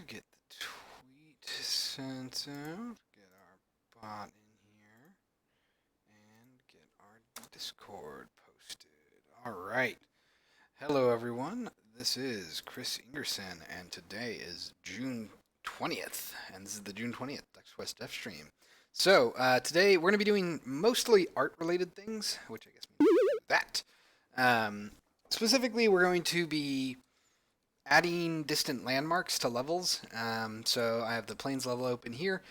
get the tweet sent out, get our bot in here, and get our Discord posted. All right. Hello, everyone. This is Chris Ingerson, and today is June 20th, and this is the June 20th West Devstream. So, today we're going to be doing mostly art-related things, which I guess means that. Specifically, we're going to be adding distant landmarks to levels. So I have the plains level open here,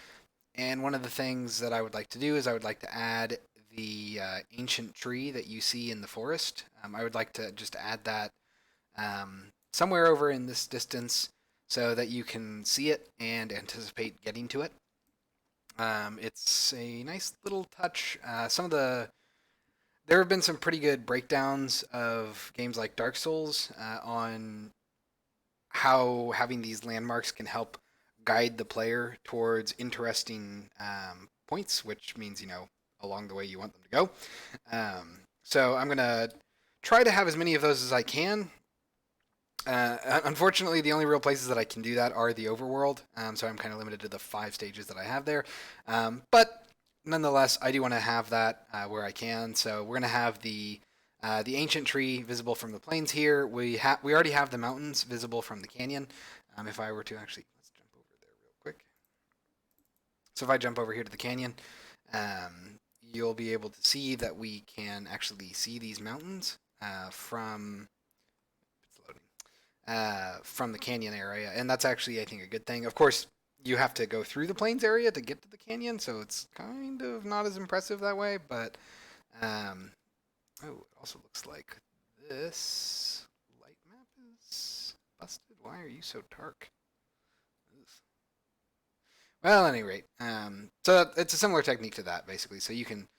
and one of the things that I would like to do is I would like to add the ancient tree that you see in the forest. I would like to just add that somewhere over in this distance so that you can see it and anticipate getting to it. It's a nice little touch. There have been some pretty good breakdowns of games like Dark Souls on how having these landmarks can help guide the player towards interesting points, which means, along the way you want them to go. So I'm going to try to have as many of those as I can. Unfortunately, the only real places that I can do that are the overworld, so I'm kind of limited to the 5 stages that I have there. But nonetheless, I do want to have that where I can. So we're going to have the ancient tree visible from the plains here. We already have the mountains visible from the canyon. If I were to actually, let's jump over there real quick. So if I jump over here to the canyon, you'll be able to see that we can actually see these mountains from from the canyon area, and that's actually, I think, a good thing. Of course, you have to go through the plains area to get to the canyon, so it's kind of not as impressive that way. But oh, it also looks like this light map is busted. Why are you so dark? Well, at any rate, so it's a similar technique to that, basically. So you can,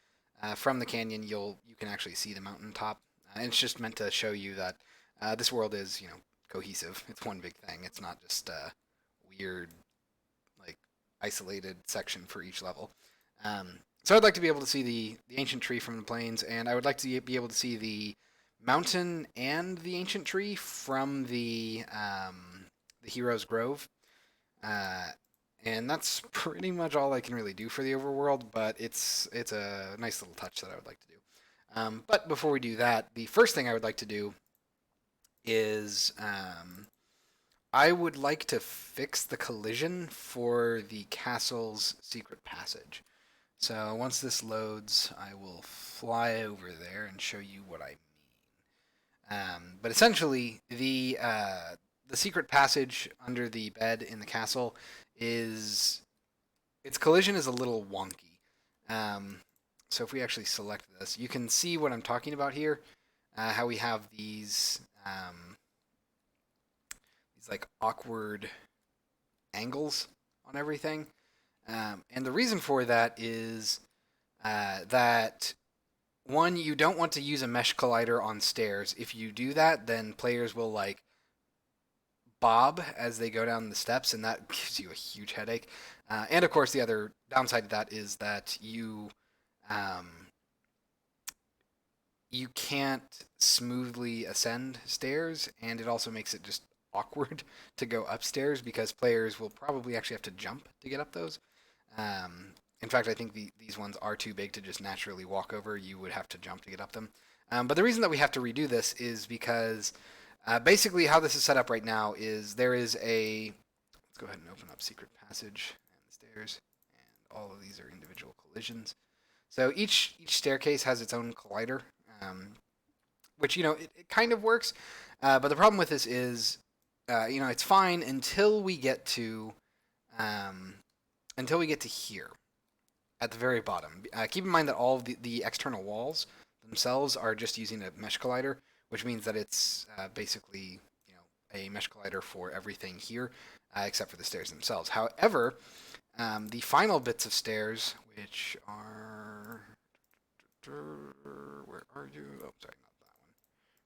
from the canyon, you can actually see the mountaintop, and it's just meant to show you that this world is, cohesive. It's one big thing. It's not just a weird, like, isolated section for each level. So I'd like to be able to see the ancient tree from the plains, and I would like to be able to see the mountain and the ancient tree from the hero's grove. Uh, and that's pretty much all I can really do for the overworld, but it's a nice little touch that I would like to do. But before we do that, the first thing I would like to do is I would like to fix the collision for the castle's secret passage. So once this loads, I will fly over there and show you what I mean. But essentially, the secret passage under the bed in the castle is its collision is a little wonky. So if we actually select this, you can see what I'm talking about here. How we have these like awkward angles on everything. And the reason for that is that one, you don't want to use a mesh collider on stairs. If you do that, then players will like bob as they go down the steps, and that gives you a huge headache. And of course, the other downside to that is that you can't smoothly ascend stairs, and it also makes it just awkward to go upstairs because players will probably actually have to jump to get up those. In fact, I think these ones are too big to just naturally walk over. You would have to jump to get up them. But the reason that we have to redo this is because basically how this is set up right now is there is a... Let's go ahead and open up Secret Passage and the stairs. And all of these are individual collisions. So each staircase has its own collider, which, it kind of works. But the problem with this is, it's fine until we get to here at the very bottom. Keep in mind that all of the external walls themselves are just using a mesh collider, which means that it's basically a mesh collider for everything here, except for the stairs themselves. However, the final bits of stairs, which are... Where are you? Oh, sorry, not that one.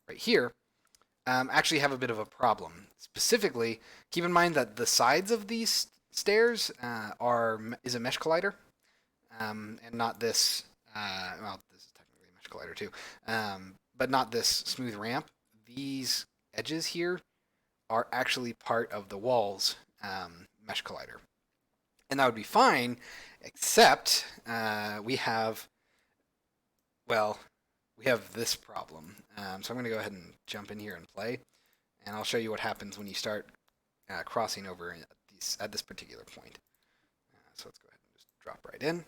Right here, actually have a bit of a problem. Specifically, keep in mind that the sides of these stairs is a mesh collider, and not this. Well, this is technically a mesh collider too, but not this smooth ramp. These edges here are actually part of the walls, mesh collider. And that would be fine, except we have, well, we have this problem. So I'm going to go ahead and jump in here and play, and I'll show you what happens when you start crossing over at this particular point. So let's go ahead and just drop right in.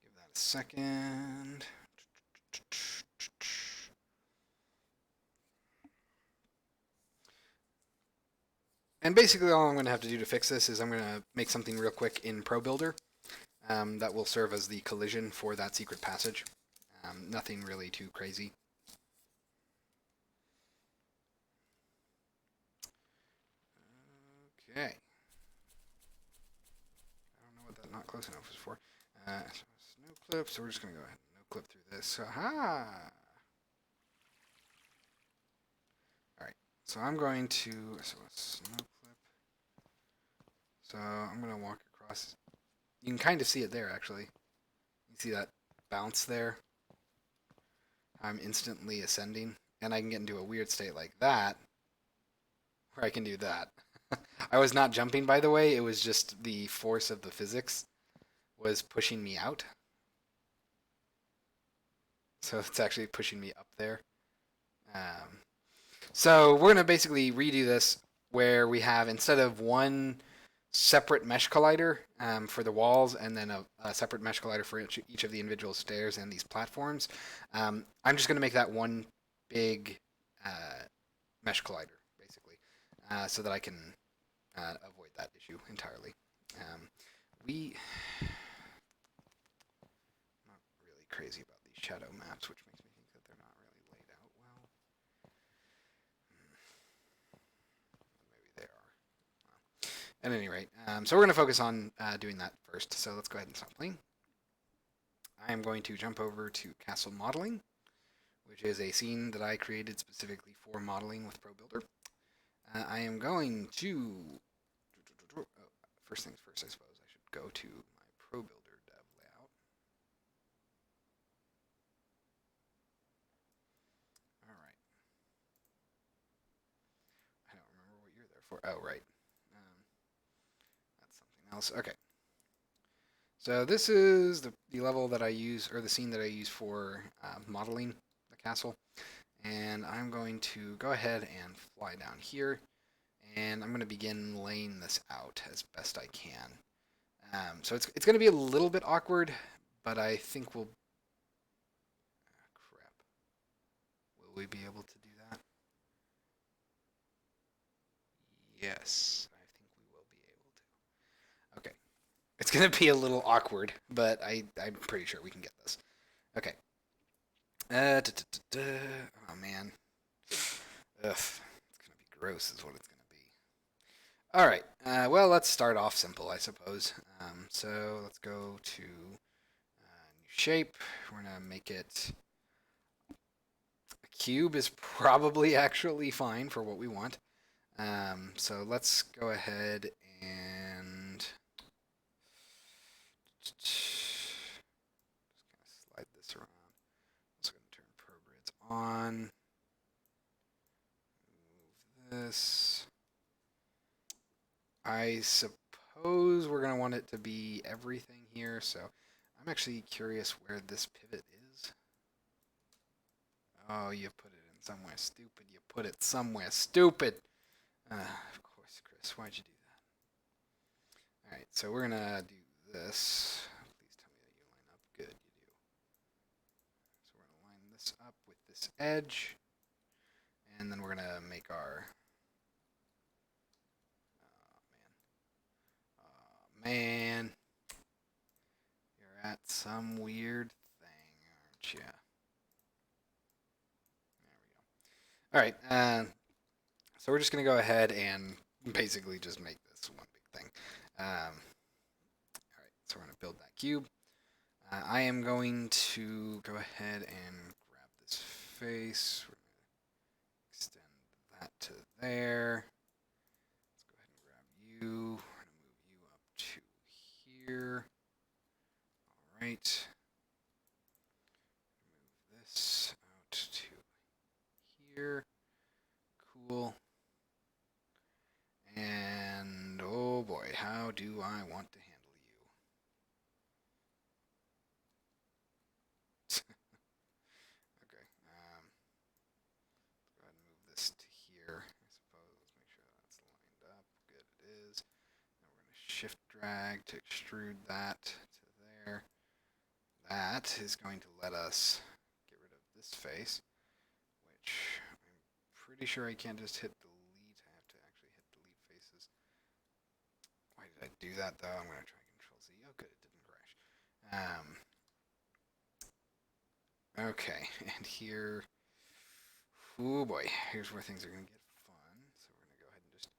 Give that a second. And basically all I'm going to have to do to fix this is I'm going to make something real quick in ProBuilder that will serve as the collision for that secret passage. Nothing really too crazy. Okay. I don't know what that not close enough was for. No clip, so we're just going to go ahead and no clip through this. Aha! Alright, so I'm going to, so let's no clip. So I'm going to walk across. You can kind of see it there, actually. You see that bounce there? I'm instantly ascending, and I can get into a weird state like that, where I can do that. I was not jumping, by the way. It was just the force of the physics was pushing me out. So it's actually pushing me up there. So we're going to basically redo this where we have, instead of one separate mesh collider for the walls and then a separate mesh collider for each of the individual stairs and these platforms, I'm just going to make that one big mesh collider, basically, so that I can avoid that issue entirely. I'm not really crazy about these shadow maps, which makes me think that they're not really laid out well. Maybe they are. At any rate, so we're going to focus on doing that first. So let's go ahead and stop playing. I am going to jump over to Castle Modeling, which is a scene that I created specifically for modeling with ProBuilder. I am going to, first things first, I suppose I should go to my ProBuilder dev layout. All right. I don't remember what you're there for. Oh, right. That's something else. Okay. So this is the level that I use, or the scene that I use for modeling the castle. And I'm going to go ahead and fly down here. And I'm going to begin laying this out as best I can. So it's going to be a little bit awkward, but I think we'll... crap. Will we be able to do that? Yes, I think we will be able to. Okay. It's going to be a little awkward, but I'm pretty sure we can get this. Okay. Oh, man. Ugh. It's going to be gross is what it's going to be. All right. Well, let's start off simple, I suppose. So let's go to new shape. We're going to make it... a cube is probably actually fine for what we want. So let's go ahead and... just kind of slide this around. I'm going to turn ProGrids on. Move this. I suppose we're going to want it to be everything here, so I'm actually curious where this pivot is. Oh, you put it in somewhere stupid. You put it somewhere stupid. Of course, Chris. Why'd you do that? Alright, so we're going to do this. Please tell me that you line up. Good, you do. So we're going to line this up with this edge. And then we're going to make our... man. You're at some weird thing, aren't you? There we go. Alright, so we're just going to go ahead and basically just make this one big thing. Alright, so we're going to build that cube. I am going to go ahead and grab this face. We're going to extend that to there. Let's go ahead and grab you. We're going to move you up to here. Alright. Move this out to here. Cool. And oh boy, how do I want to handle you? Okay. Go ahead and move this to here, I suppose. Let's make sure that's lined up. Good, it is. Now we're going to shift drag to extrude that to there. That is going to let us get rid of this face, which I'm pretty sure I can't just hit delete. I have to actually hit delete faces. Why did I do that though? I'm going to try Control Z. Oh good, it didn't crash. Okay, and here, oh boy, here's where things are going to get fun. So we're going to go ahead and just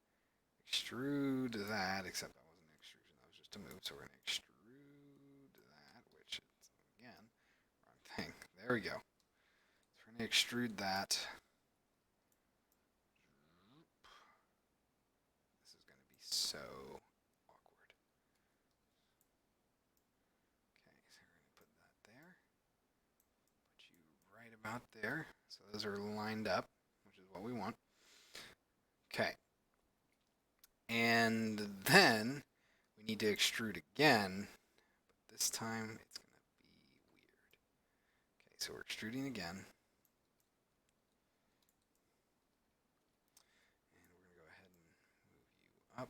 extrude that, except that wasn't an extrusion, that was just a move. So we're going to extrude that, which is, again, wrong thing. There we go. So we're going to extrude that. This is going to be so awkward. Okay, so we're going to put that there. Put you right about there. So those are lined up, which is what we want. Okay. And then we need to extrude again, but this time it's going to be weird. Okay, so we're extruding again. And we're going to go ahead and move you up.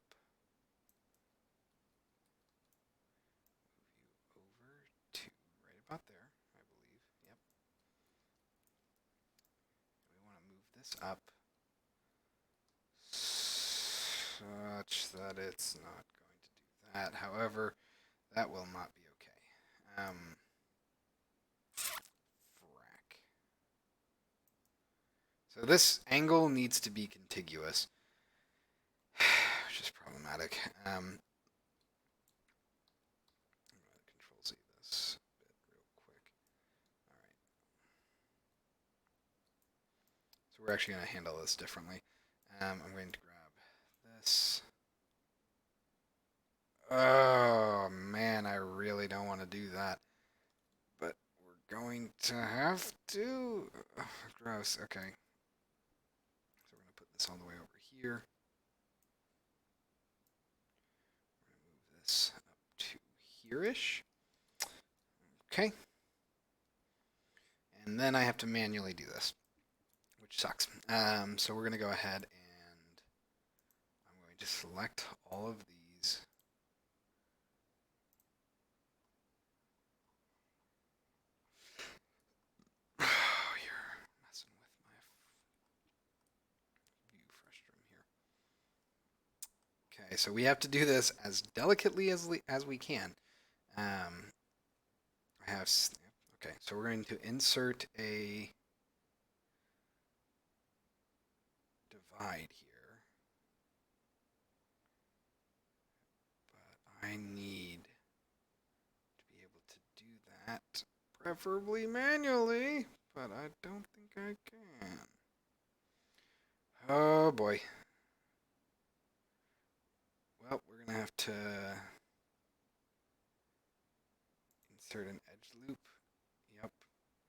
Move you over to right about there, I believe. Yep. And we want to move this up such that it's not going to do that. However, that will not be okay. Frack. So this angle needs to be contiguous, which is problematic. I'm going to Control Z this bit real quick. All right. So we're actually going to handle this differently. I'm going to grab this. Oh man, I really don't want to do that, but we're going to have to. Ugh, gross. Okay. So we're going to put this all the way over here. We're going to move this up to here-ish. Okay. And then I have to manually do this, which sucks. So we're going to go ahead and I'm going to select all of these. Oh, you're messing with my view frustrum here. Okay, so we have to do this as delicately as we can. I have, okay, so we're going to insert a divide here. But I need to be able to do that, preferably manually, but I don't think I can. Oh boy. Well, we're going to have to insert an edge loop. Yep.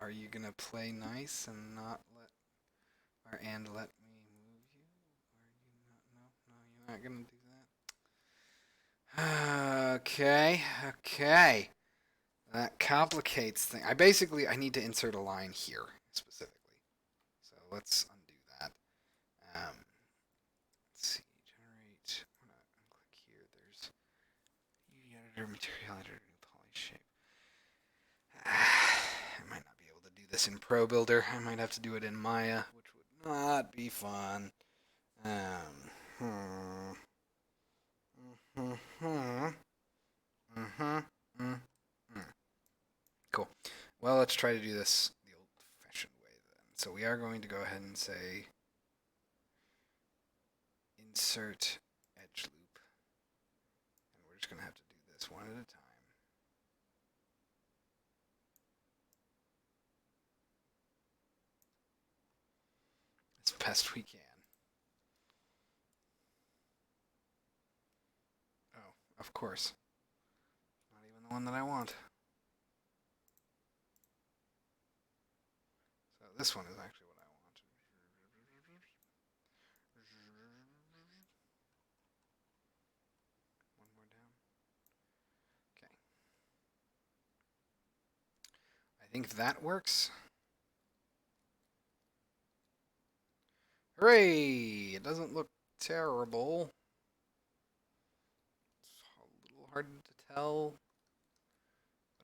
Are you going to play nice and not let, let me move you? Are you not, no, you're not going to do that? Okay, okay. That complicates things. I need to insert a line here, specifically. So let's undo that. Let's see, generate, I'm going to click here, there's UV editor, material editor, new poly shape. I might not be able to do this in Pro Builder. I might have to do it in Maya, which would not be fun. Cool. Well, let's try to do this the old-fashioned way then. So we are going to go ahead and say insert edge loop. And we're just going to have to do this one at a time. As best we can. Oh, of course. Not even the one that I want. So this one is actually what I want. think that works. Hooray! It doesn't look terrible. It's a little hard to tell,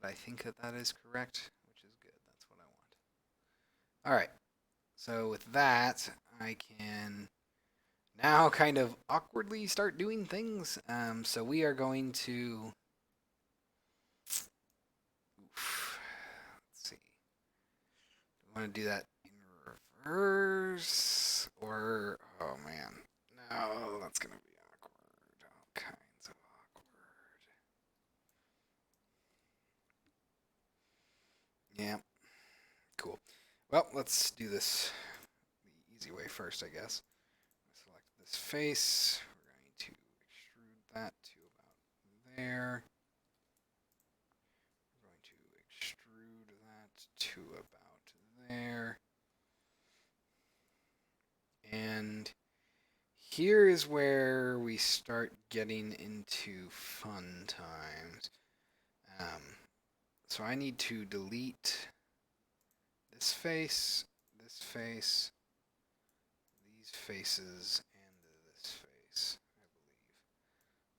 but I think that that is correct, which is good. That's what I want. All right. So with that, I can now kind of awkwardly start doing things. So we are going to. Let's see. Do we want to do that in reverse? Or. Oh man. No, that's going to be awkward. All kinds of awkward. Yeah. Cool. Well, let's do this the easy way first, I guess. Select this face. We're going to extrude that to about there. We're going to extrude that to about there. And here is where we start getting into fun times. So I need to delete this face, these faces, and this face, I believe.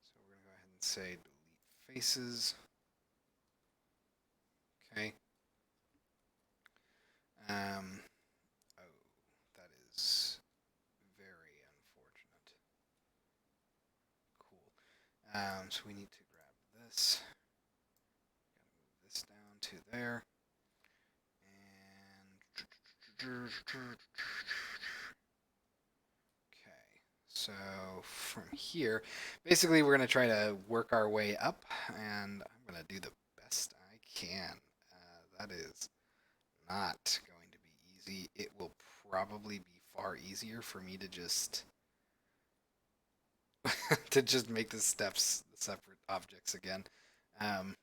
So we're going to go ahead and say delete faces. Okay. Oh, that is very unfortunate. Cool. So we need to grab this. Gotta move this down to there. And okay. So from here, basically we're gonna try to work our way up, and I'm gonna do the best I can. That is not going to be easy. It will probably be far easier for me to just to just make the steps separate objects again. Um,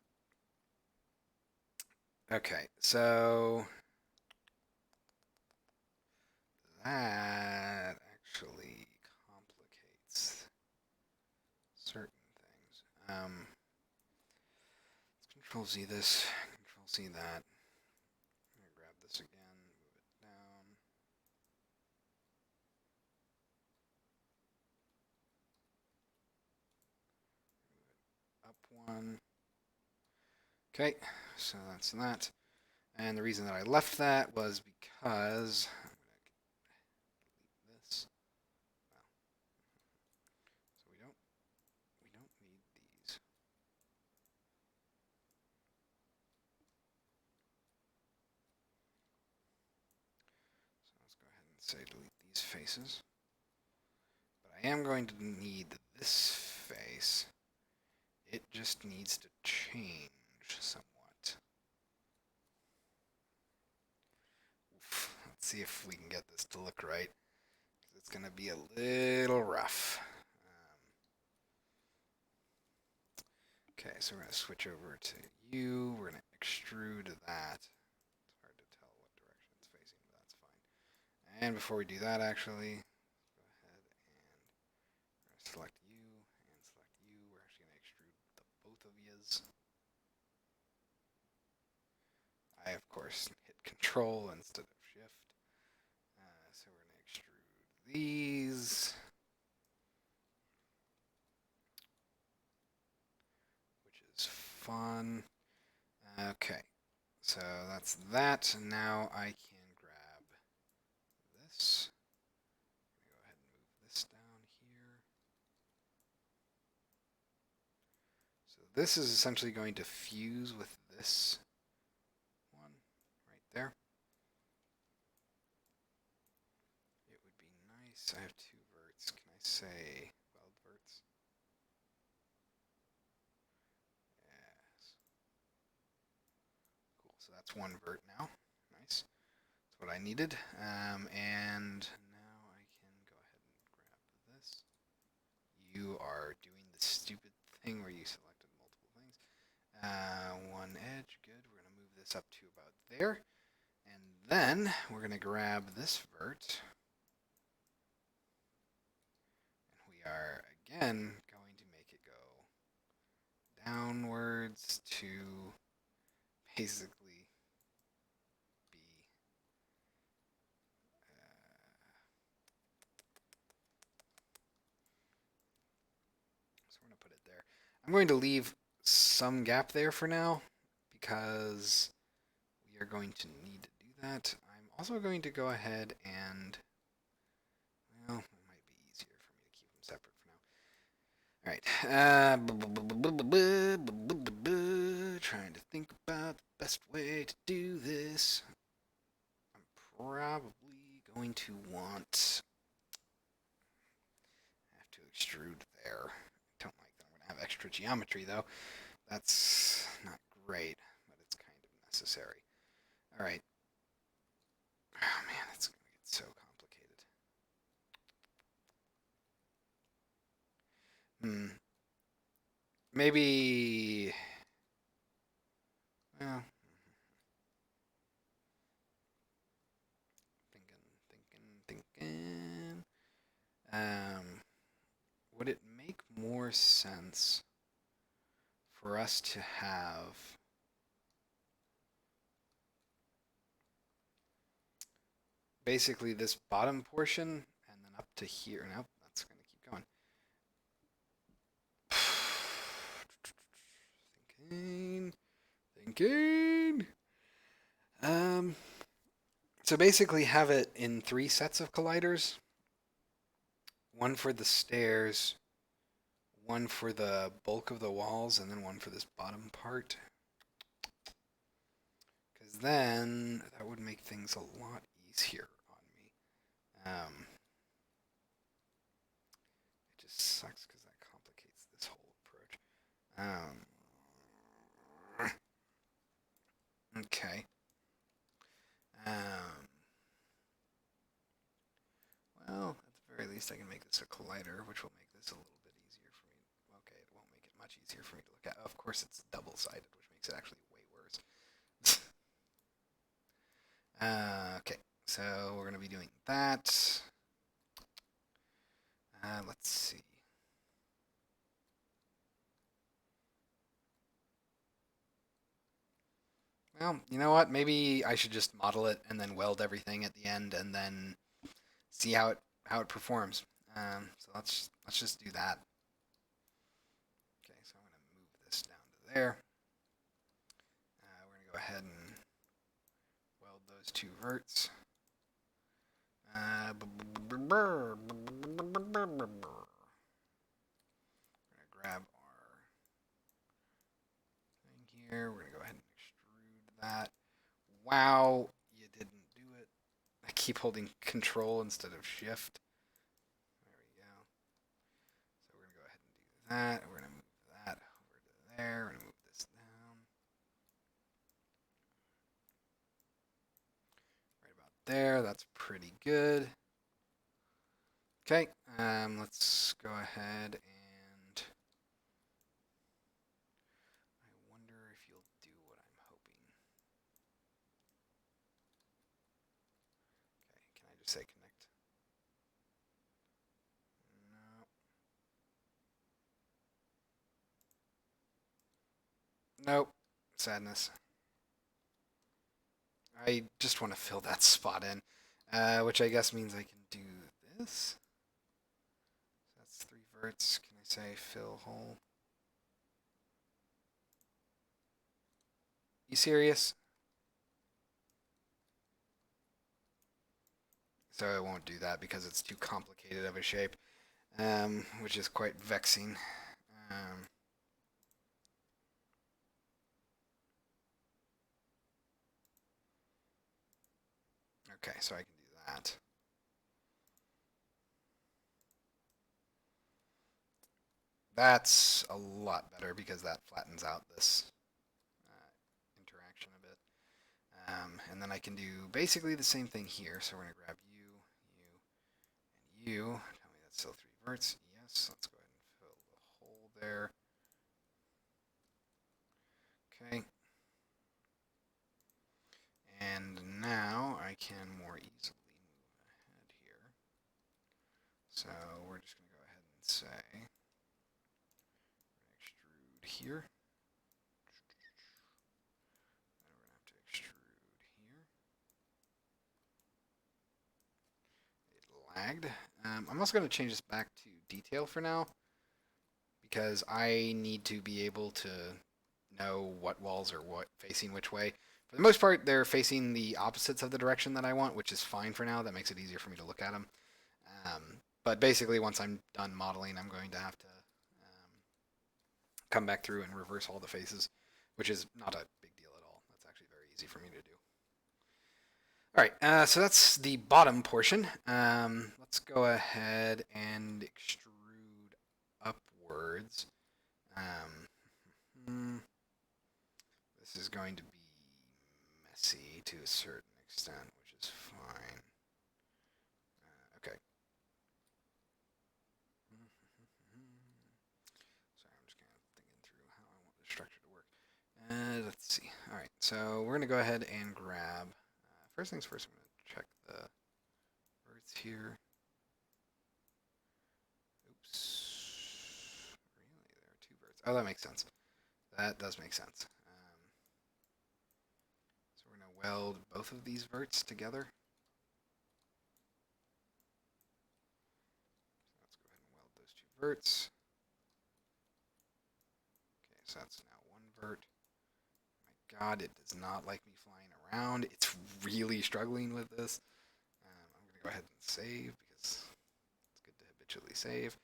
okay, so that actually complicates certain things. Let's Control Z this, Control Z that. I'm gonna grab this again, move it down. Up one. Okay, so that's that. And the reason that I left that was because I'm gonna delete this. Well, so we don't need these. So let's go ahead and say delete these faces. But I am going to need this face. It just needs to change somewhat. Oof. Let's see if we can get this to look right. It's going to be a little rough. Okay, so we're going to switch over to you. We're going to extrude that. It's hard to tell what direction it's facing, but that's fine. And before we do that, actually, go ahead and select you and select you. We're actually going to extrude the both of yous. I, of course, hit Control instead of Shift. So we're going to extrude these, which is fun. Okay, so that's that. Now I can grab this. Go ahead and move this down here. So this is essentially going to fuse with this one right there. It would be nice. I have two verts. Can I say weld verts? Yes. Cool. So that's one vert now. Nice. That's what I needed. And now I can go ahead and grab this. You are doing the stupid thing where you selected multiple things. One edge. Good. We're going to move this up to about there. And then we're going to grab this vert. And we are, again, going to make it go downwards to basically there. I'm going to leave some gap there for now because we are going to need to do that. I'm also going to go ahead and, well, it might be easier for me to keep them separate for now. All right. Trying to think about the best way to do this. I'm probably going to want. I have to extrude there. I don't like that. I'm going to have extra geometry though. That's not great, but it's kind of necessary. All right. Oh man, it's going to get so complicated. Maybe. Well, thinking. Would it make more sense for us to have basically this bottom portion and then up to here? Nope, that's going to keep going. Thinking. So basically have it in 3 sets of colliders. One for the stairs, one for the bulk of the walls, and then one for this bottom part. Because then that would make things a lot easier on me. It just sucks because that complicates this whole approach. Okay. Well, at the very least, I can make this a collider, which will make this a little bit easier for me. Okay, it won't make it much easier for me to look at. Of course, it's double-sided, which makes it actually way worse. Okay, so we're going to be doing that. Let's see. Well, you know what? Maybe I should just model it and then weld everything at the end and then see how it performs. So let's just do that. Okay, so I'm going to move this down to there. We're going to go ahead and weld those 2 verts. We're going to grab our thing here. We're going to go ahead and extrude that. Wow, you didn't do it. I keep holding control instead of shift. There we go. So we're going to go ahead and do that. We're going to move that over to there. We're going to move this down. Right about there. That's pretty good. Okay, let's go ahead and I wonder if you'll do what I'm hoping. Okay, can I just say connect? No. Nope. Sadness. I just want to fill that spot in, which I guess means I can do this. So that's 3 verts. Can I say fill hole? You serious? So I won't do that because it's too complicated of a shape, which is quite vexing. Okay, so I can do that. That's a lot better because that flattens out this interaction a bit. And then I can do basically the same thing here. So we're going to grab you, and you. Tell me that's still 3 verts. Yes, let's go ahead and fill the hole there. Okay. And now I can more easily move ahead here. So we're just going to go ahead and say, extrude here. Then we're going to have to extrude here. It lagged. I'm also going to change this back to detail for now because I need to be able to know what walls are what facing which way. For the most part, they're facing the opposites of the direction that I want, which is fine for now. That makes it easier for me to look at them. But basically, once I'm done modeling, I'm going to have to come back through and reverse all the faces, which is not a big deal at all. That's actually very easy for me to do. All right, so that's the bottom portion. Let's go ahead and extrude upwards. This is going to be messy to a certain extent, which is fine. Okay. Sorry, I'm just kind of thinking through how I want the structure to work. Let's see. All right, so we're going to go ahead and grab. First things first, I'm going to check the verts here. Oops. Really? There are two verts. Oh, that makes sense. That does make sense. So we're going to weld both of these verts together. So let's go ahead and weld those two verts. Okay, so that's now one vert. My God, it does not like me flying around. It's really struggling with this. I'm going to go ahead and save because it's good to habitually save.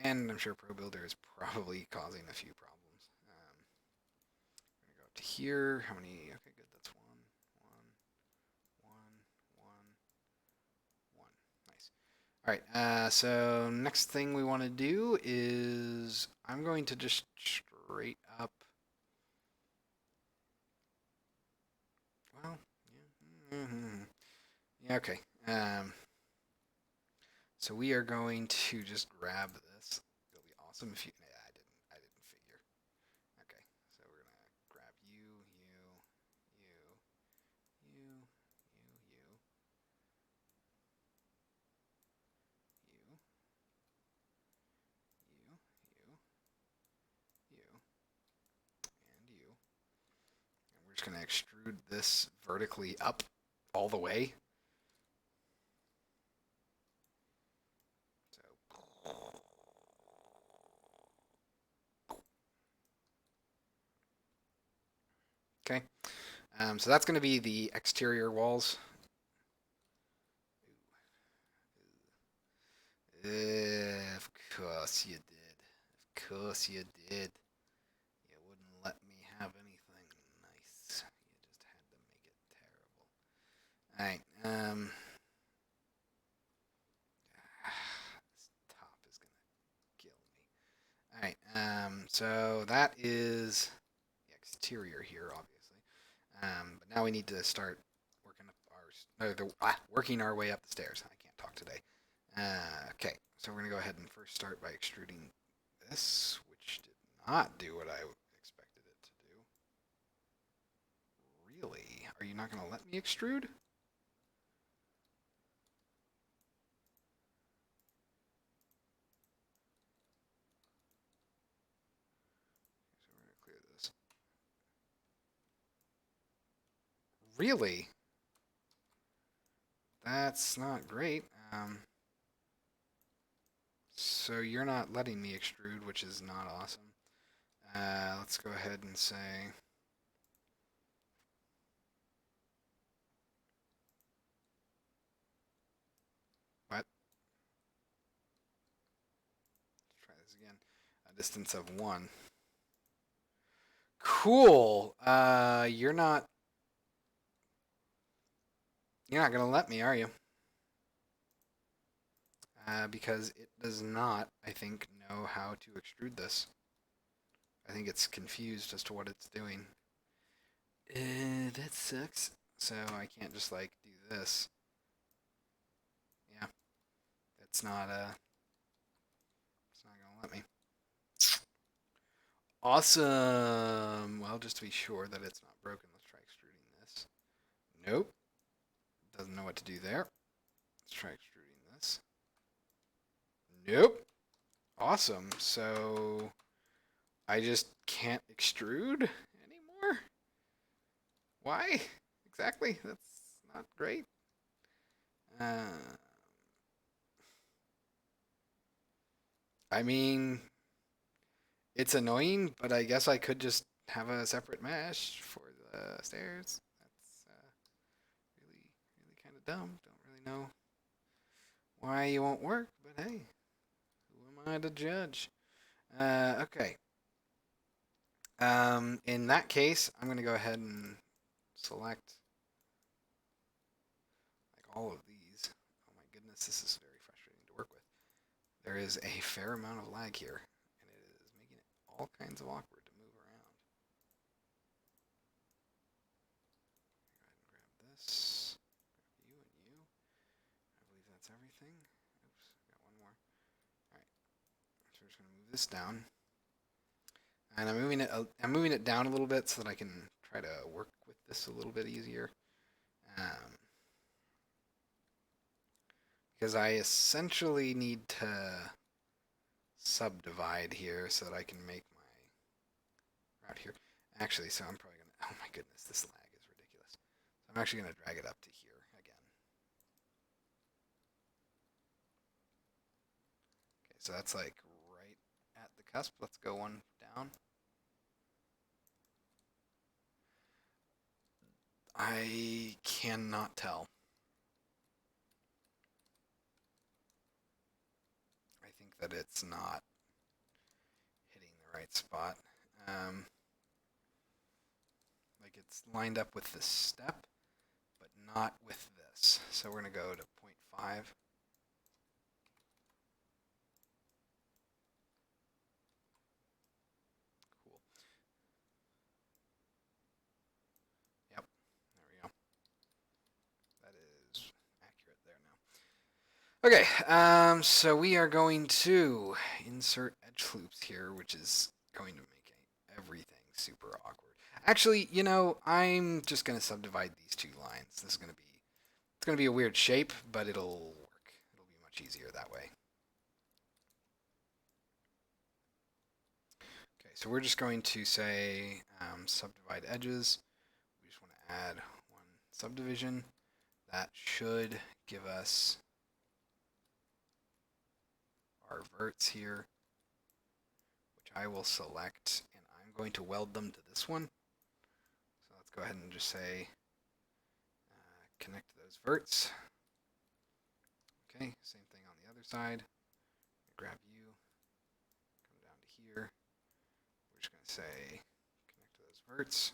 And I'm sure ProBuilder is probably causing a few problems. I'm going to go up to here. How many? Okay, good. That's one. Nice. All right. So next thing we want to do is I'm going to just straight up. Well, yeah. Okay. So we are going to just grab this. It'll be awesome if you. Yeah, I didn't figure. Okay. So we're gonna grab you, you, and you. And we're just gonna extrude this vertically up all the way. So. Okay. So that's going to be the exterior walls. Of course you did. Of course you did. You wouldn't let me have anything nice. You just had to make it terrible. Alright, this top is gonna kill me. Alright, so that is the exterior here, obviously. But now we need to start working up working our way up the stairs. I can't talk today. Okay, so we're gonna go ahead and first start by extruding this, which did not do what I expected it to do. Really? Are you not gonna let me extrude? So we're gonna clear this. Really? That's not great. So you're not letting me extrude, which is not awesome. Let's go ahead and say. What? Let's try this again. A distance of 1. Cool. You're not gonna let me, are you? Because it does not, I think, know how to extrude this. I think it's confused as to what it's doing. That sucks. So I can't just like do this. Yeah, it's not gonna let me. Awesome. Well, just to be sure that it's not broken, let's try extruding this. Nope. Doesn't know what to do there. Let's try extruding this. Nope. Awesome. So I just can't extrude anymore? Why? Exactly. That's not great. I mean, It's annoying, but I guess I could just have a separate mesh for the stairs. That's really, really kind of dumb. Don't really know why it won't work, but hey, who am I to judge? Okay. In that case, I'm gonna go ahead and select like all of these. Oh my goodness, this is very frustrating to work with. There is a fair amount of lag here, and it is making it all kinds of awkward to move around. Go ahead and grab this, grab you and you. I believe that's everything. Oops, got one more. All right, so we're just gonna move this down, and I'm moving it. I'm moving it down a little bit so that I can try to work with this a little bit easier. Um, because I essentially need to subdivide here so that I can make my route here. Actually, so I'm probably gonna. Oh my goodness, this lag is ridiculous. So I'm actually gonna drag it up to here again. Okay, so that's like right at the cusp. Let's go one down. I cannot tell. I think that it's not hitting the right spot. Like it's lined up with this step, but not with this. So we're going to go to 0.5. Cool. Yep. There we go. That is accurate there now. Okay. So we are going to insert edge loops here, which is going to make everything super awkward. Actually, I'm just going to subdivide these two lines. This is going to be It's going to be a weird shape, but it'll work. It'll be much easier that way. Okay, so we're just going to say subdivide edges. We just want to add one subdivision. That should give us our verts here, which I will select, and I'm going to weld them to this one. So let's go ahead and just say connect those verts. Okay, same thing on the other side. Grab you, come down to here. We're just going to say connect to those verts.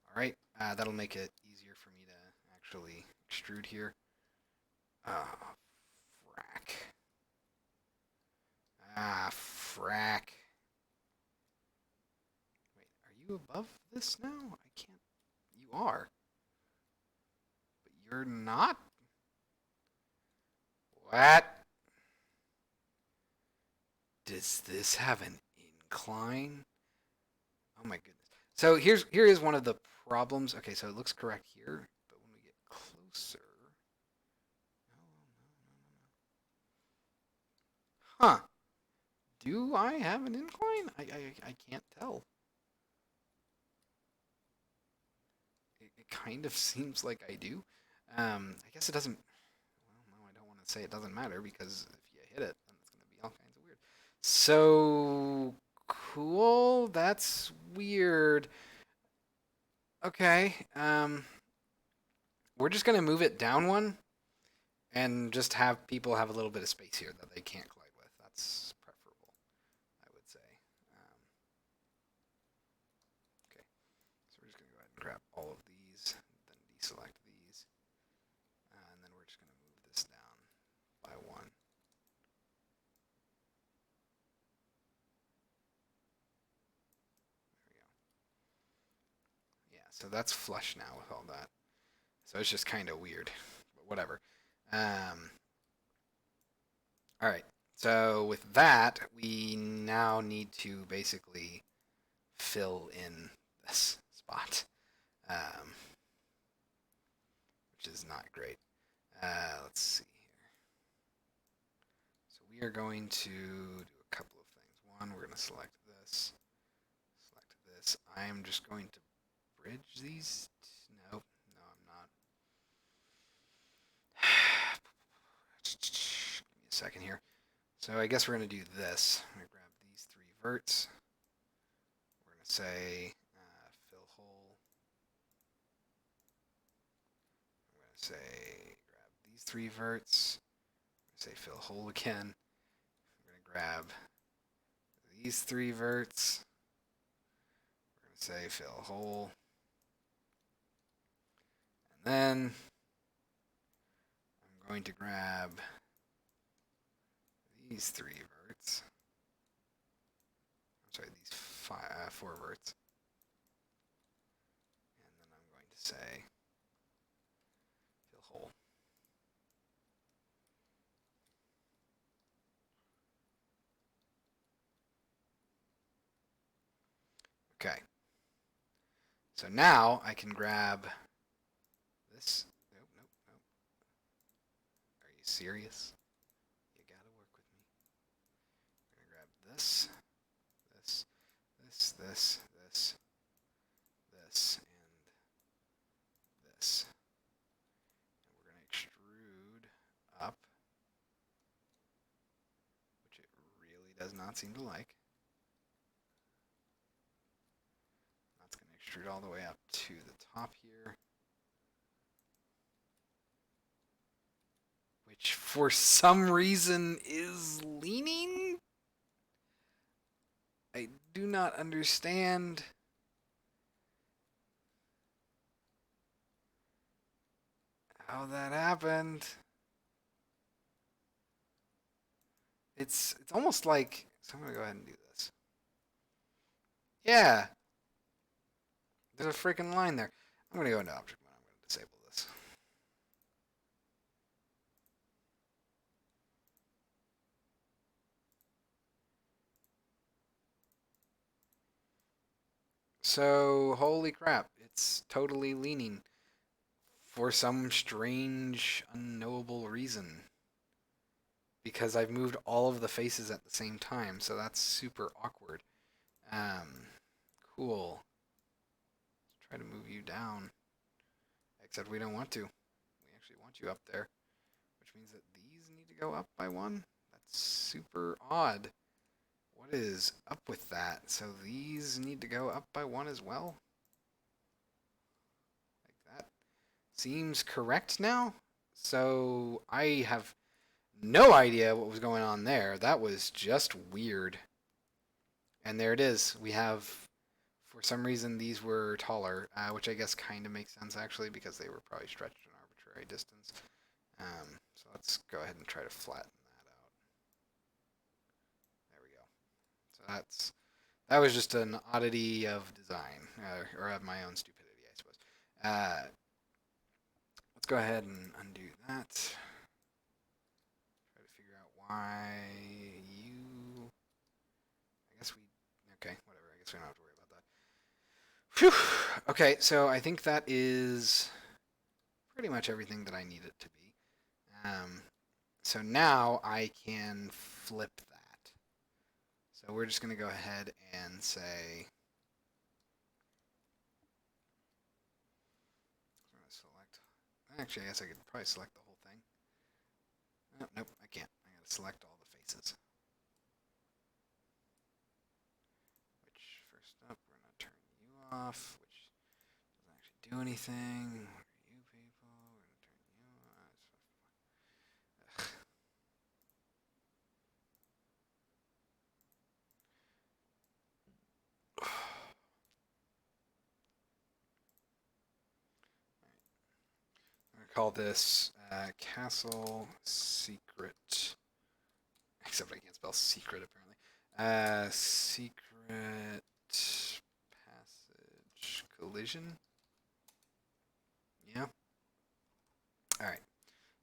All right, that'll make it easier for me to actually extrude here. Frack. Frack. Wait, are you above this now? I can't. You are. But you're not? What? Does this have an incline? Oh my goodness. So here is one of the problems. Okay, so it looks correct here, but when we get closer, huh? Do I have an incline? I can't tell. It kind of seems like I do. I guess it doesn't. Well, no, I don't want to say it doesn't matter because if you hit it, then it's going to be all kinds of weird. So cool. That's weird. Okay. We're just going to move it down one and just have people have a little bit of space here that they can't collide with. That's preferable, I would say. Okay. So we're just going to go ahead and grab all of these, then deselect these, and then we're just going to move this down by one. There we go. Yeah, so that's flush now with all that. So it's just kind of weird, but whatever. All right. So with that, we now need to basically fill in this spot, um, which is not great. Let's see here. So we are going to do a couple of things. One, we're going to select this. I'm just going to bridge these. Nope. No, I'm not. Give me a second here. So I guess we're going to do this. I'm going to grab these three verts. We're going to say fill hole. I'm going to say grab these 3 verts. I'm going to say fill hole again. I'm going to grab these 3 verts. We're going to say fill hole. And then I'm going to grab these 3 verts. I'm sorry, these 4 verts. And then I'm going to say fill hole. Okay. So now I can grab this. Nope, nope, nope. Are you serious? You gotta work with me. I'm gonna grab this, this, this, and this. And we're gonna extrude up, which it really does not seem to like. That's gonna extrude all the way up to the top here. Which for some reason is leaning? I do not understand. How that happened. It's almost like, so I'm gonna go ahead and do this. Yeah. There's a freaking line there. I'm gonna go into object mode. I'm gonna disable this. So, holy crap, it's totally leaning for some strange, unknowable reason. Because I've moved all of the faces at the same time, so that's super awkward. Cool. Let's try to move you down. Except we don't want to. We actually want you up there. Which means that these need to go up by 1. That's super odd. What is up with that? So these need to go up by 1 as well? Like that. Seems correct now? So I have no idea what was going on there. That was just weird. And there it is. We have, for some reason, these were taller, which I guess kind of makes sense actually because they were probably stretched an arbitrary distance. So let's go ahead and try to flatten that out. There we go. So that was just an oddity of design, or of my own stupidity, I suppose. Let's go ahead and undo that. Try to figure out why you. I guess we. Okay, whatever. I guess we don't have to worry about that. Phew. Okay, so I think that is pretty much everything that I need it to be. So now I can flip that. So we're just going to go ahead and say. I'm going to select. Actually, I guess I could probably select the whole thing. Oh, nope, I can't. I got to select all the faces. Which, first up, we're going to turn you off, which doesn't actually do anything. What are you people? We're going to turn you off. I'm going to call this Castle Secret. Except I can't spell secret, apparently. Secret Passage Collision. Yeah. Alright.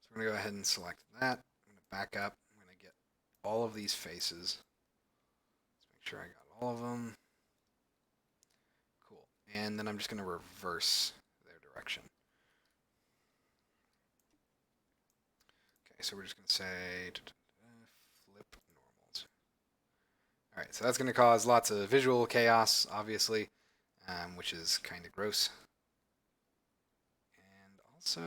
So we're going to go ahead and select that. I'm going to back up. I'm going to get all of these faces. Let's make sure I got all of them. Cool. And then I'm just going to reverse their direction. Okay, so we're just going to say flip normals. Alright, so that's going to cause lots of visual chaos, obviously, which is kind of gross. And also,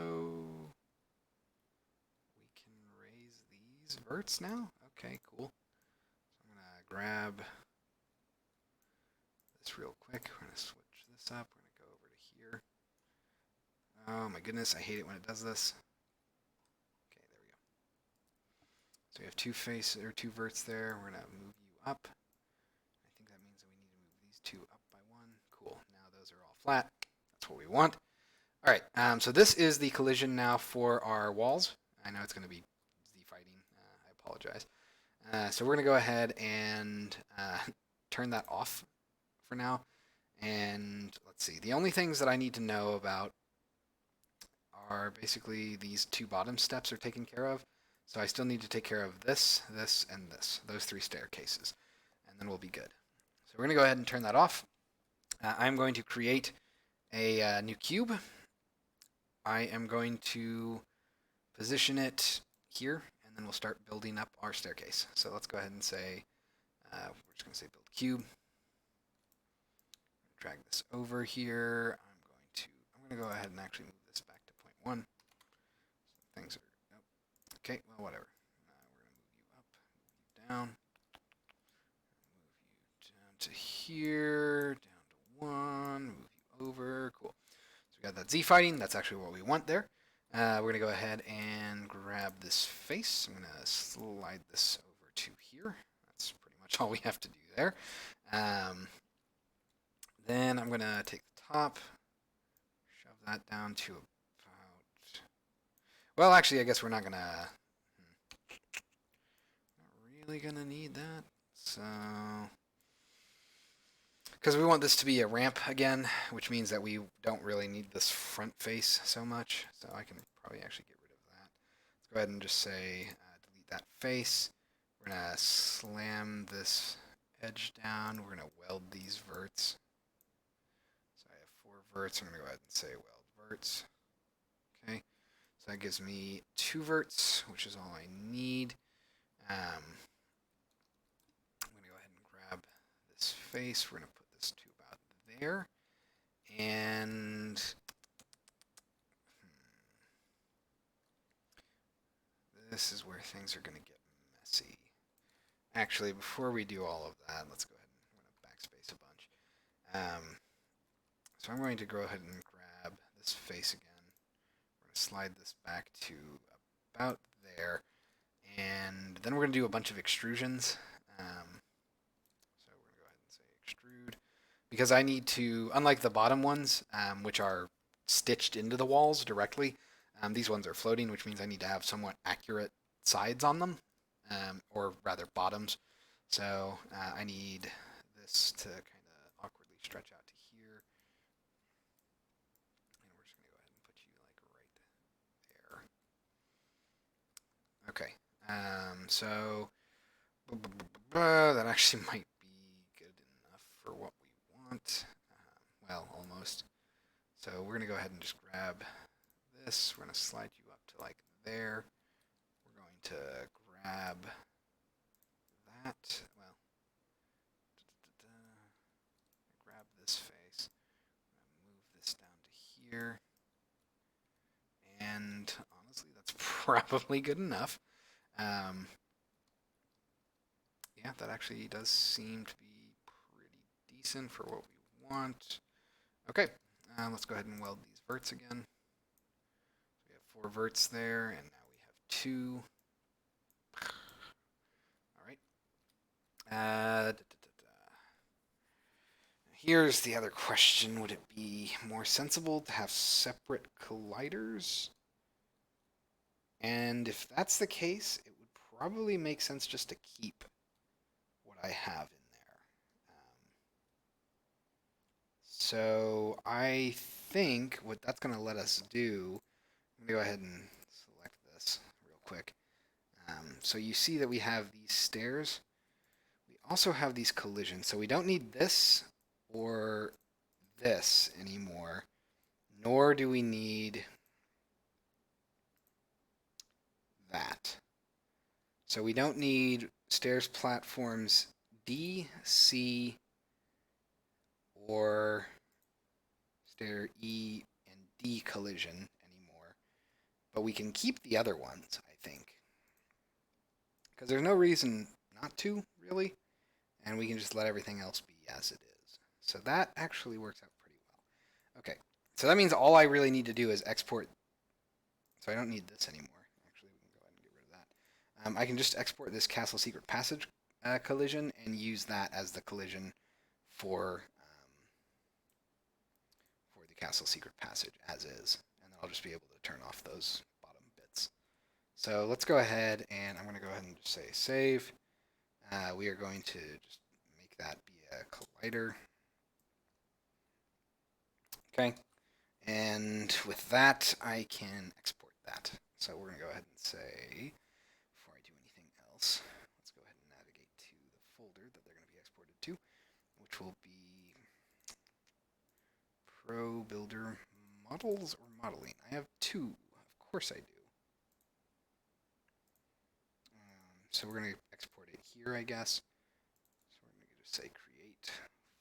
we can raise these verts now. Okay, cool. So I'm going to grab real quick. We're going to switch this up. We're going to go over to here. Oh my goodness, I hate it when it does this. Okay, there we go. So we have two verts there. We're going to move you up. I think that means that we need to move these two up by one. Cool. Now those are all flat. That's what we want. All right. So this is the collision now for our walls. I know it's going to be Z fighting. I apologize. So we're going to go ahead and turn that off for now. And let's see. The only things that I need to know about are basically these two bottom steps are taken care of. So I still need to take care of this, this, and this. Those three staircases. And then we'll be good. So we're going to go ahead and turn that off. I'm going to create a new cube. I am going to position it here, and then we'll start building up our staircase. So let's go ahead and say, we're just going to say build cube. Drag this over here. I'm going to go ahead and actually move this back to 0.1. So things are, nope. Okay, well, whatever. We're going to move you up, move you down to here, down to 1, move you over. Cool. So we got that Z fighting. That's actually what we want there. We're going to go ahead and grab this face. I'm going to slide this over to here. That's pretty much all we have to do there. Then I'm going to take the top, shove that down to about... Well, actually, I guess we're not going to... Not really going to need that. So... Because we want this to be a ramp again, which means that we don't really need this front face so much. So I can probably actually get rid of that. Let's go ahead and just say delete that face. We're going to slam this edge down. We're going to weld these verts. So I have 4 verts. I'm going to go ahead and say weld verts. Okay. So that gives me 2 verts, which is all I need. I'm going to go ahead and grab this face. We're going to put this to about there. And this is where things are going to get messy. Actually, before we do all of that, let's go ahead and I'm going to backspace a bunch. So I'm going to go ahead and grab this face again. We're going to slide this back to about there. And then we're going to do a bunch of extrusions. So we're going to go ahead and say extrude. Because I need to, unlike the bottom ones, which are stitched into the walls directly, these ones are floating, which means I need to have somewhat accurate sides on them, or rather bottoms. So I need this to kind of awkwardly stretch out to here. And we're just going to go ahead and put you like right there. Okay. So that actually might be good enough for what we want. Well, almost. So we're going to go ahead and just grab this. We're going to slide you up to like there. We're going to grab that. Well, grab this face. I'm going to move this down to here. And honestly, that's probably good enough. Yeah, that actually does seem to be pretty decent for what we want. Okay, let's go ahead and weld these verts again. So we have 4 verts there, and now we have 2. All right. Here's the other question. Would it be more sensible to have separate colliders? And if that's the case, it would probably make sense just to keep what I have in there. So I think what that's going to let us do, I'm going to go ahead and select this real quick. So you see that we have these stairs. We also have these collisions. So we don't need this or this anymore, nor do we need that. So we don't need stairs platforms D, C, or stair E and D collision anymore. But we can keep the other ones, I think. Because there's no reason not to, really. And we can just let everything else be as it is. So that actually works out pretty well. Okay, so that means all I really need to do is export. So I don't need this anymore. Actually, we can go ahead and get rid of that. I can just export this castle secret passage collision and use that as the collision for the castle secret passage as is, and then I'll just be able to turn off those bottom bits. So let's go ahead, and I'm going to go ahead and just say save. We are going to just make that be a collider. Okay, and with that, I can export that. So we're going to go ahead and say, before I do anything else, let's go ahead and navigate to the folder that they're going to be exported to, which will be Pro Builder Models or Modeling. I have two. Of course I do. So we're going to export it here, I guess. So we're going to just say create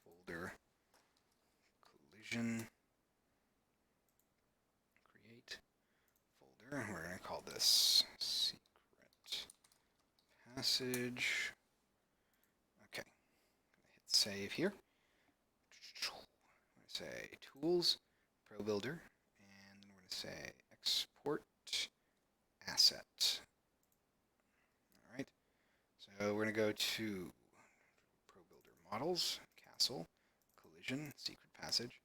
folder collision create folder. We're going to call this secret passage. Okay. Hit save here. I'm going to say tools, Pro Builder, and then we're going to say export asset. All right. So we're going to go to Pro Builder models, castle, collision, secret passage.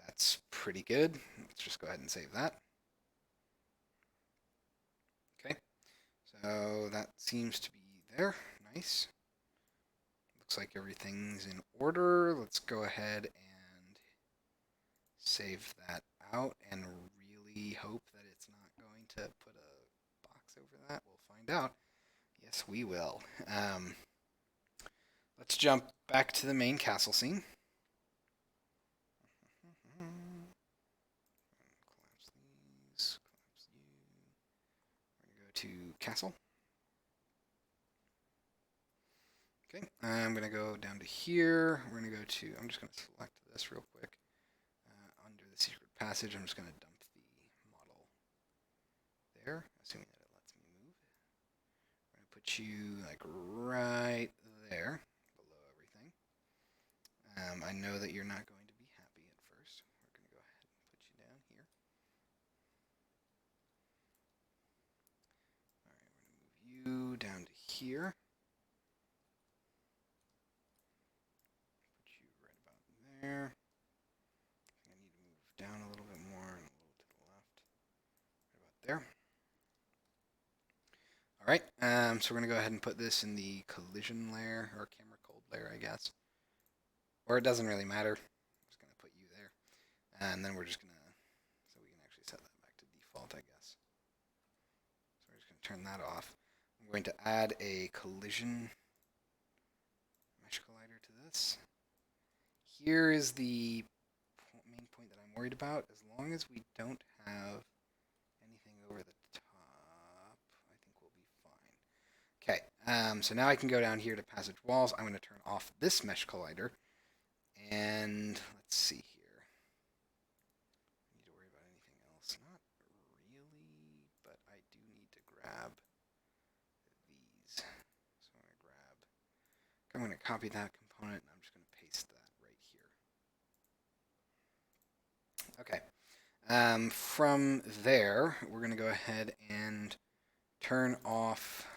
That's pretty good. Let's just go ahead and save that. Okay, so that seems to be there. Nice. Looks like everything's in order. Let's go ahead and save that out and really hope that it's not going to put a box over that. We'll find out. Yes, we will. Let's jump back to the main castle scene. Collapse these. Collapse you. We're going to go to castle. Okay, I'm going to go down to here. We're going to go to, I'm just going to select this real quick. Under the secret passage, I'm just going to dump the model there, assuming that it lets me move. We're going to put you like right there, below everything. I know that you're not going to be happy at first. We're going to go ahead and put you down here. All right, we're going to move you down to here. There. I need to move down a little bit more and a little to the left. Right about there. All right, so we're going to go ahead and put this in the collision layer, or camera cold layer, I guess. Or it doesn't really matter. I'm just going to put you there. And then we're just going to, so we can actually set that back to default, I guess. So we're just going to turn that off. I'm going to add a collision mesh collider to this. Here is the main point that I'm worried about. As long as we don't have anything over the top, I think we'll be fine. Okay, so now I can go down here to passage walls. I'm going to turn off this mesh collider. And let's see here. I need to worry about anything else. Not really, but I do need to grab these. So I'm going to copy that component, and I'm just going to paste that right here. Okay. From there, we're going to go ahead and turn off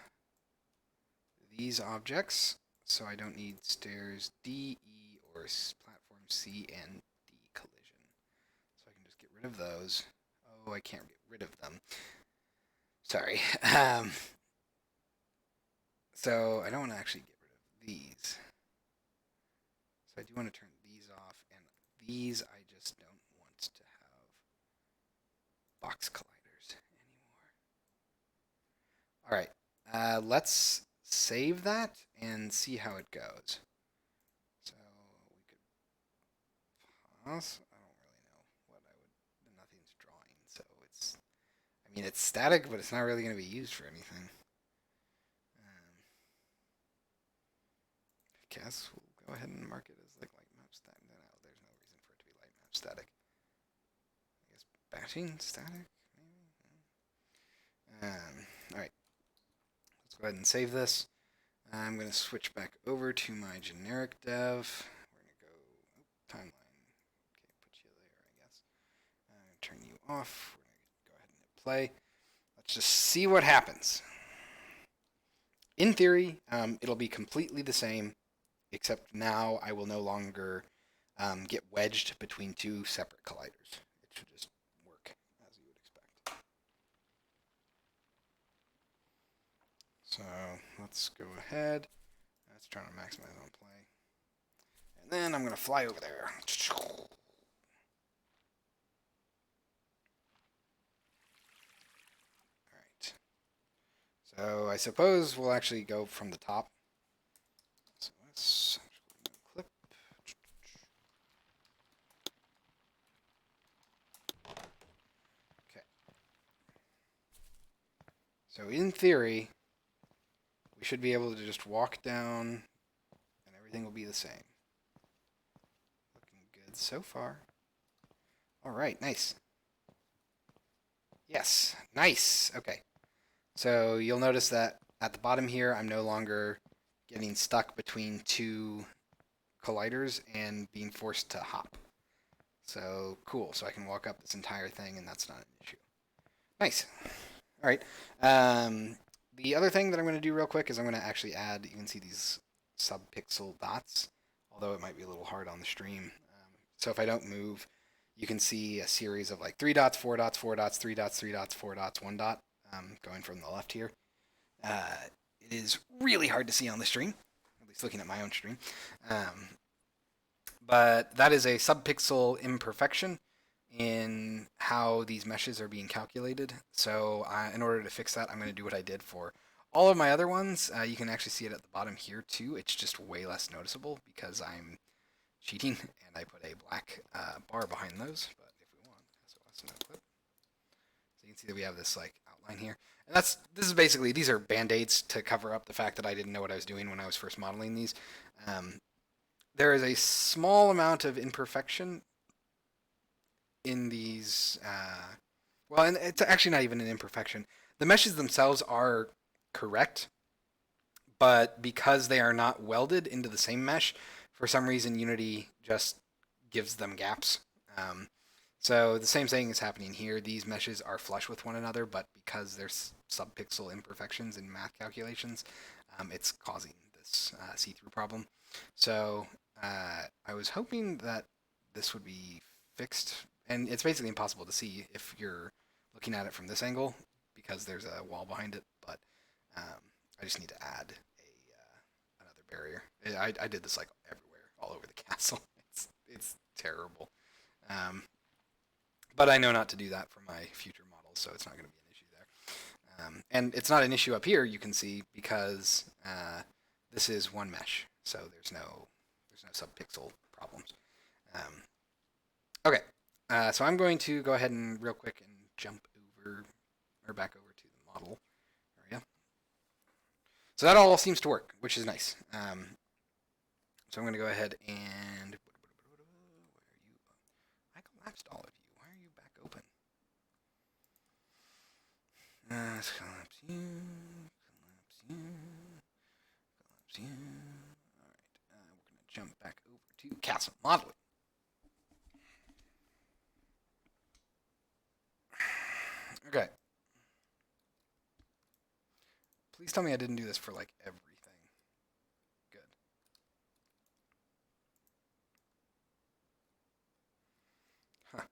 these objects. So I don't need stairs D, E, or platform C and D collision. So I can just get rid of those. Oh, I can't get rid of them. Sorry. So I don't want to actually get rid of these. So I do want to turn these off, and these I just don't want to have box colliders anymore. All right, let's save that and see how it goes. So we could pause. I don't really know what I would. Nothing's drawing, so it's. I mean, it's static, but it's not really going to be used for anything. I guess we'll go ahead and mark it as like light map static. No, there's no reason for it to be light map static. I guess batching static, maybe. All right. Let's go ahead and save this. I'm going to switch back over to my generic dev. We're going to go. timeline. Okay, put you there, I guess. Turn you off. We're going to go ahead and hit play. Let's just see what happens. In theory, it'll be completely the same, except now I will no longer get wedged between two separate colliders. It should just work as you would expect. So let's go ahead. Let's try to maximize on play. And then I'm going to fly over there. Alright. So I suppose we'll actually go from the top. So let's clip. Okay. So in theory, we should be able to just walk down and everything will be the same. Looking good so far. Alright, nice. Yes, nice. Okay. So you'll notice that at the bottom here, I'm no longer getting stuck between two colliders and being forced to hop. So cool. So I can walk up this entire thing and that's not an issue. Nice. All right. The other thing that I'm going to do real quick is I'm going to actually add, you can see these sub-pixel dots, although it might be a little hard on the stream. So if I don't move, you can see a series of like 3 dots, 4 dots, 4 dots, 3 dots, 3 dots, 4 dots, 1 dot, going from the left here. It is really hard to see on the stream, at least looking at my own stream. But that is a subpixel imperfection in how these meshes are being calculated. So in order to fix that, I'm going to do what I did for all of my other ones. You can actually see it at the bottom here too. It's just way less noticeable because I'm cheating and I put a black bar behind those. But if we want, SOS no clip. So you can see that we have this like outline here. And this is basically, these are band-aids to cover up the fact that I didn't know what I was doing when I was first modeling these. There is a small amount of imperfection in these, well, and it's actually not even an imperfection. The meshes themselves are correct, but because they are not welded into the same mesh, for some reason Unity just gives them gaps. So the same thing is happening here. These meshes are flush with one another, but because there's subpixel imperfections in math calculations, it's causing this see-through problem. So I was hoping that this would be fixed, and it's basically impossible to see if you're looking at it from this angle because there's a wall behind it, but I just need to add another barrier. I did this like everywhere, all over the castle. It's terrible. But I know not to do that for my future models, so it's not going to be an issue there. And it's not an issue up here, you can see, because this is one mesh, so there's no subpixel problems. Okay, so I'm going to go ahead and real quick and jump over, or back over to the model area. So that all seems to work, which is nice. So I'm going to go ahead and, where are you? I collapsed all of you. Why are you back open? Let's collapse you, collapse you, collapse you. All right, we're going to jump back over to castle modeling. Okay. Please tell me I didn't do this for like everything. Good. Huh.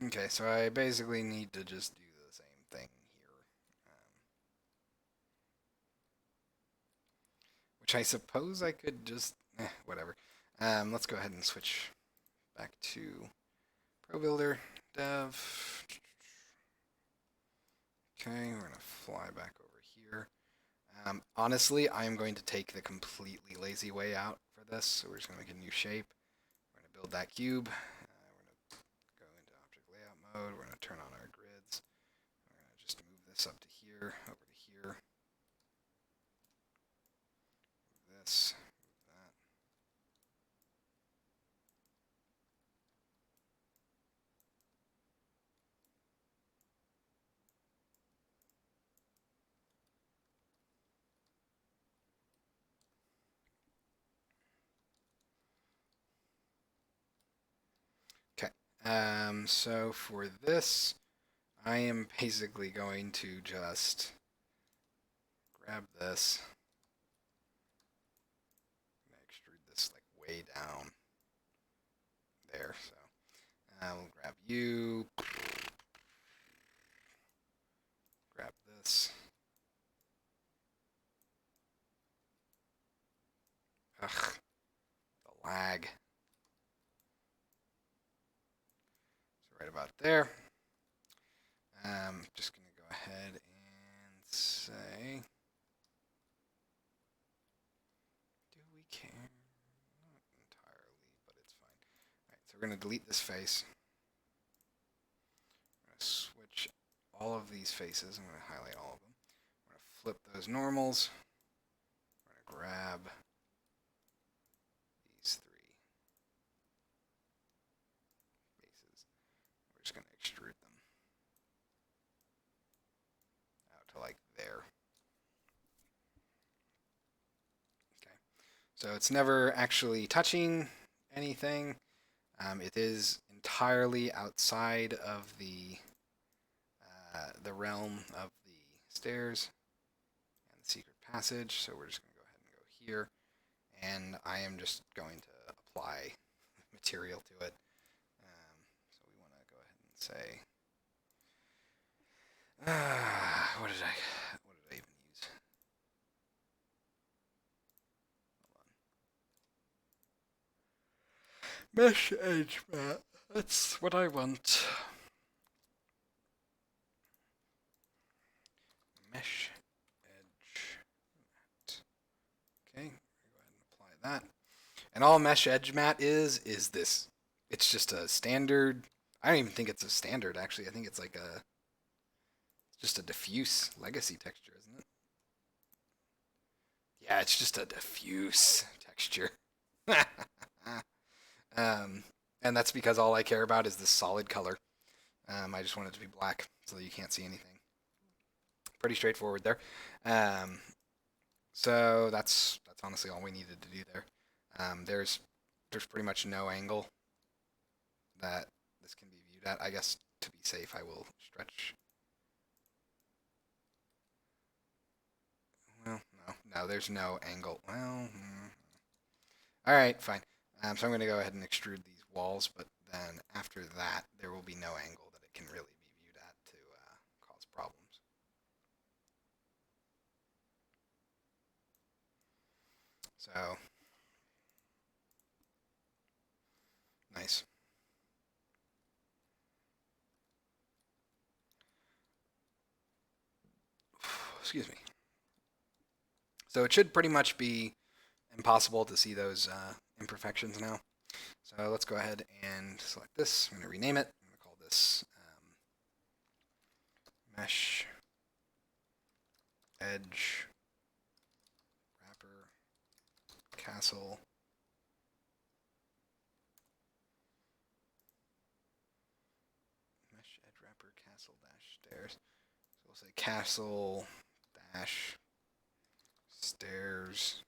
Okay, so I basically need to just do the same thing here. Which I suppose I could just, whatever. Let's go ahead and switch back to Pro Builder, Dev. Okay, we're going to fly back over here. Honestly, I am going to take the completely lazy way out for this. So we're just going to make a new shape. We're going to build that cube. We're going to go into object layout mode. We're going to turn on our grids. We're going to just move this up to here, over to here. Move this, move that. So for this, I am basically going to just grab this. I'm gonna extrude this like way down there. So we'll grab you. Grab this. Ugh, the lag. So right about there. Just gonna go ahead and say, do we care? Not entirely, but it's fine. All right, so we're gonna delete this face. I'm gonna switch all of these faces. I'm gonna highlight all of them. I'm gonna flip those normals. I'm gonna grab these three faces. We're just gonna extrude them out to like there. Okay. So it's never actually touching anything. It is entirely outside of the realm of the stairs and the secret passage. So we're just going to go ahead and go here, and I am just going to apply material to it. So we want to go ahead and say, what did I even use? Hold on. Mesh edge mat. That's what I want. Mesh edge mat. Okay, go ahead and apply that. And all mesh edge mat is this. It's just a standard. I don't even think it's a standard actually. I think it's like just a diffuse legacy texture, isn't it? Yeah, it's just a diffuse texture. um, and that's because all I care about is this solid color. I just want it to be black so that you can't see anything. Pretty straightforward there. So that's honestly all we needed to do there. There's pretty much no angle that this can be viewed at. I guess to be safe, I will stretch. Well, no, there's no angle. Well, all right, fine. So I'm going to go ahead and extrude these walls, but then after that, there will be no angle that it can really be viewed at to cause problems. So, nice. Excuse me. So it should pretty much be impossible to see those imperfections now. So let's go ahead and select this. I'm going to rename it. I'm going to call this mesh edge wrapper castle mesh edge wrapper castle dash stairs. So we'll say castle dash stairs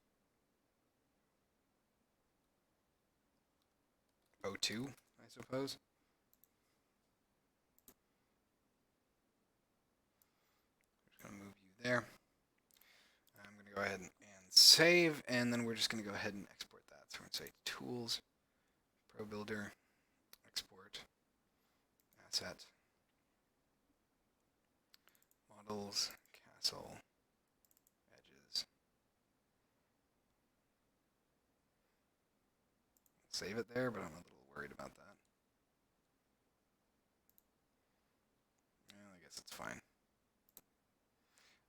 02, I suppose. I'm just going to move you there. I'm going to go ahead and save, and then we're just going to go ahead and export that. So we're going to say tools, pro builder, export, asset, models, castle, edges. Save it there, but I'm a little worried about that. Well, I guess it's fine.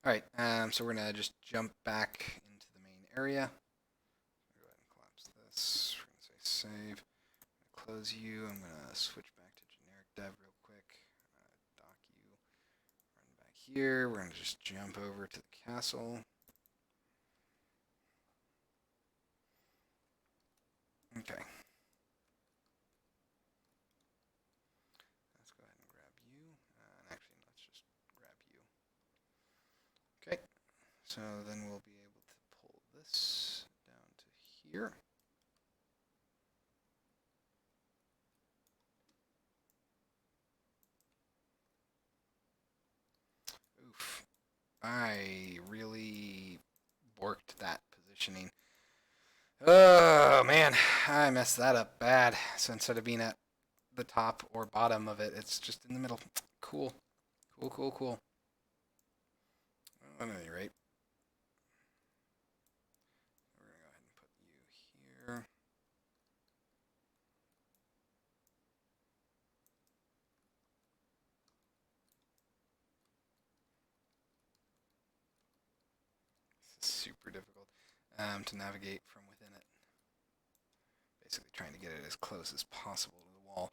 All right, so we're going to just jump back into the main area. Go ahead and collapse this. We're going to say save. Close you. I'm going to switch back to generic dev real quick. Dock you. Run back here. We're going to just jump over to the castle. Okay. Let's go ahead and grab you. And actually, let's just grab you. Okay. So then we'll be able to pull this down to here. I really borked that positioning. Oh man, I messed that up bad. So instead of being at the top or bottom of it, it's just in the middle. Cool, cool, cool, cool. Well, at any rate, we're gonna go ahead and put you here. This is super difficult to navigate from within it. Basically, trying to get it as close as possible to the wall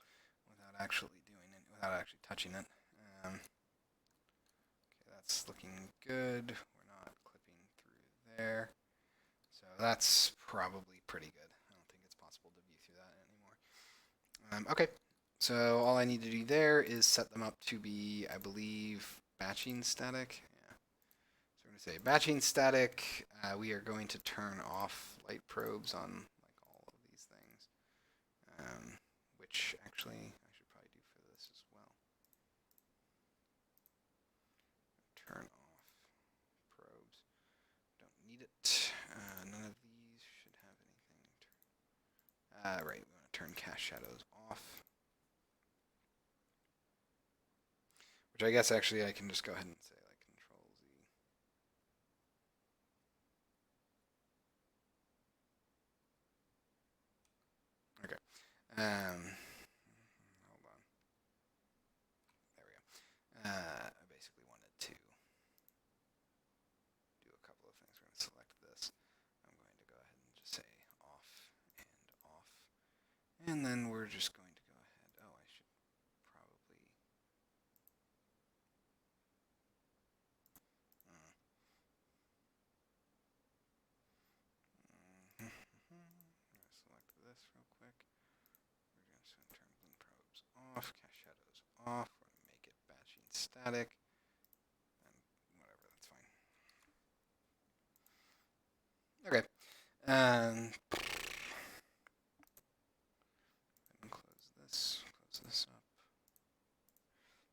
without actually doing it, without actually touching it. Okay, that's looking good. We're not clipping through there. So that's probably pretty good. I don't think it's possible to view through that anymore. Okay, so all I need to do there is set them up to be, I believe, batching static. Yeah. So we're going to say batching static. We are going to turn off light probes on like all of these things, which actually I should probably do for this as well. Turn off probes. Don't need it. None of these should have anything. Right, we want to turn cast shadows off. Which I guess actually I can just go ahead and say like Control Z. Okay. Hold on. There we go. I basically wanted to do a couple of things. We're going to select this. I'm going to go ahead and just say off and off. And then we're just going to go ahead. Oh, I should probably. I'm going to select this real quick. We're just going to turn blend probes off, cast shadows off. We're going to make it batching static. And whatever, that's fine. Okay. Close this up.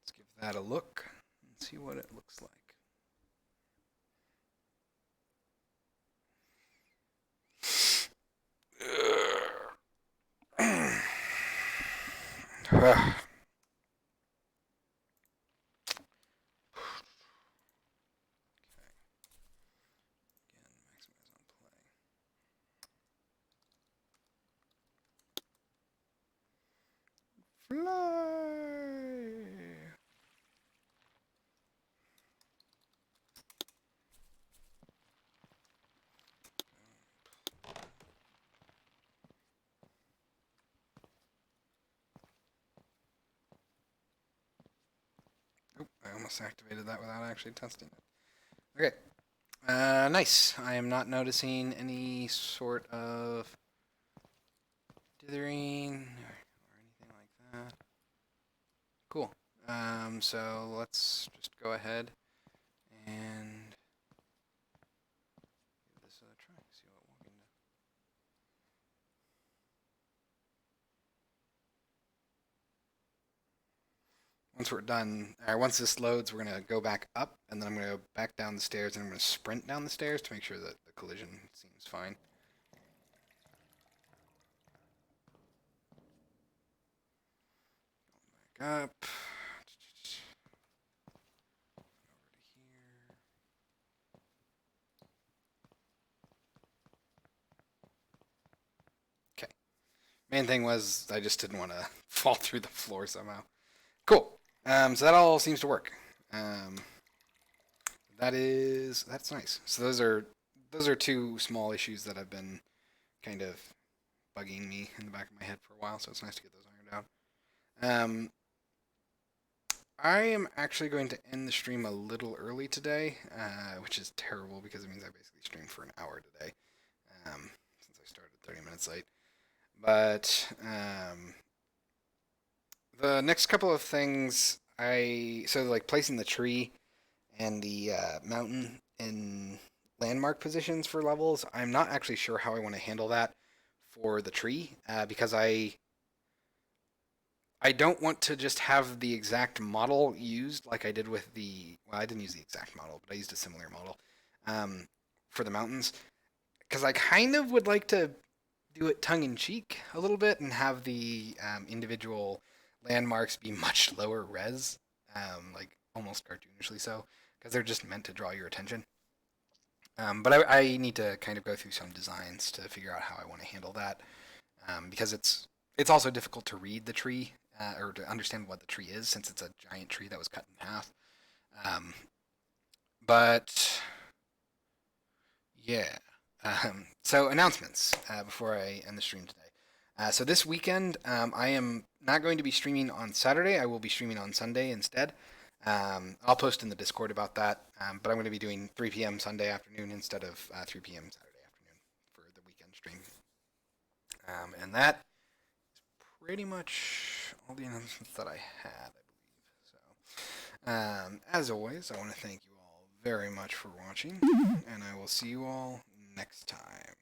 Let's give that a look and see what it looks like. Fly! Oop, I almost activated that without actually testing it. Okay. Nice. I am not noticing any sort of dithering or anything like that. Cool. So let's just go ahead and give this a try. See what we can do. Once we're done, or once this loads, we're gonna go back up, and then I'm gonna go back down the stairs, and I'm gonna sprint down the stairs to make sure that the collision seems fine. Back up. Okay. Main thing was I just didn't want to fall through the floor somehow. Cool. So that all seems to work. That's nice. So those are two small issues that have been kind of bugging me in the back of my head for a while. So it's nice to get those ironed out. I am actually going to end the stream a little early today, which is terrible because it means I basically streamed for an hour today, since I started 30 minutes late. But the next couple of things, so like placing the tree and the mountain in landmark positions for levels, I'm not actually sure how I want to handle that for the tree, because I don't want to just have the exact model used like I did with the. Well, I didn't use the exact model, but I used a similar model um, for the mountains because I kind of would like to do it tongue in cheek a little bit and have the individual landmarks be much lower res, like almost cartoonishly so, because they're just meant to draw your attention. But I need to kind of go through some designs to figure out how I want to handle that, because it's also difficult to read the tree or to understand what the tree is since it's a giant tree that was cut in half. Um, but yeah. So announcements before I end the stream today. So this weekend, I am not going to be streaming on Saturday. I will be streaming on Sunday instead. I'll post in the Discord about that. But I'm going to be doing 3 p.m. Sunday afternoon instead of 3 p.m. Saturday afternoon for the weekend stream. And that is pretty much all the announcements that I had, I believe. So, as always, I want to thank you all very much for watching, and I will see you all next time.